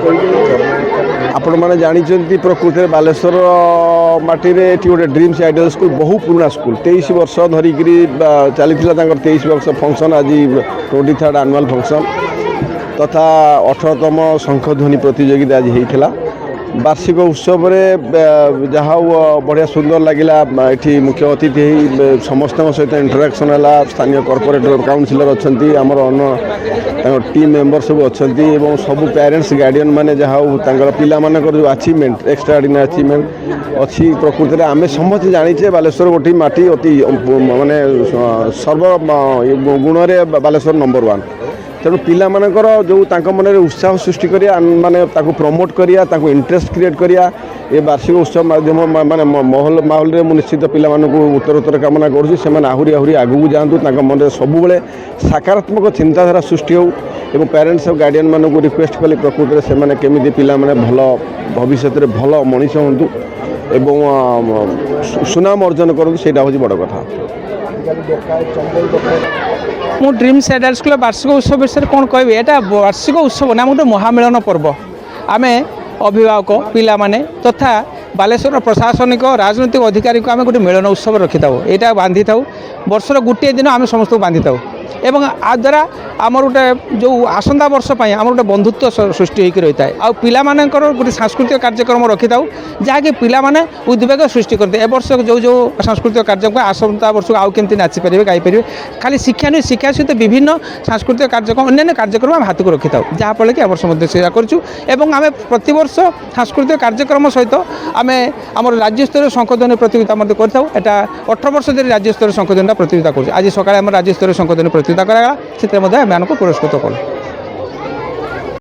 आपण मैंने जानते प्रकृति में बालेश्वर माटी रे गोटे ड्रीम्स आइडियल स्कूल बहु पुराना स्कूल 23 वर्ष धरिक चली 23 वर्ष फंक्शन आज 23rd एनुअल फंक्शन तथा 18तम शंखध्वनि प्रतियोगिता आज होता वार्षिक उत्सव जहाँ बढ़िया सुंदर लगिला ये मुख्य अतिथि समस्त सहित इंटराक्शन है स्थानीय कॉर्पोरेट काउंसिलर अच्छा आमर अन्न टीम मेंबर सब अच्छा सब पेरेंट्स गार्डियन माने जहाँ पिला जो अचीवमेंट एक्स्ट्रा ऑर्डिनरी अचीवमेंट अच्छी प्रकृति में आम समस्त जाचे बालेश्वर गोटे माटी अति माने सर्व गुण में बालेश्वर नंबर 1 तेणु पिला मानकर जो मन उत्साह सृष्टि करिया माने ताको प्रमोट करिया ताको इंटरेस्ट क्रिएट करिया ये वार्षिक उत्सव माध्यम माने माहौल रे निश्चित पिला मानकु उत्तर कामना करूँ से आहरी आहरी आगू जातु मन सब बेले सकारात्मक चिंताधारा सृष्टि हो एवं पेरेंट्स और गार्डियन मानक रिक्वेस्ट कली प्रकृति से माने केमिति पिला माने भल भविष्य रे भल मनीष हूँ एवं सुनाम अर्जन करूँ से बड़ कथा मु ड्रीम्स आइडियल स्कूल वार्षिक उत्सव विषय कौन कह यहाँ वार्षिक उत्सव ना गोटे महामिलन पर्व आम अभिभावक पिला माने तथा बालेश्वर प्रशासनिक राजनैतिक अधिकारी को आम गोटे मिलन उत्सव रखी था यहाँ बांधि था वर्षर गोटे दिन आम समस्त बांधि था एवं आ द्वारा आमर गोटे जो आसंता वर्ष आम गोटे बंधुत्व सृष्टि होकर रही है आ पिला मानकर गोटे सांस्कृतिक कार्यक्रम रखी था जहाँकि पिला माने उद्वेग सृष्टि करते ए वर्ष जो जो सांस्कृतिक कार्यक्रम आसंता वर्ष आउ केमती नाचिपारे गाईपारे खाली शिक्षा नुहे शिक्षा सहित विभिन्न सांस्कृतिक कार्यक्रम अन्य कार्यक्रम आम हाथ को रखी था जहाँफल कि वर्ष सेया करूँ आम प्रतिवर्ष सांस्कृतिक कार्यक्रम सहित आम आम राज्यस्तरीय शंखध्वनि प्रतियोगिता करता 18 वर्ष धरी राज्यस्तरीय शंखध्वनि प्रतियोगिता कर आज सकाଳେ आम राज्यस्तरीय शंखध्वनि प्रतियोगिता करागला से पुरस्कृत कलु।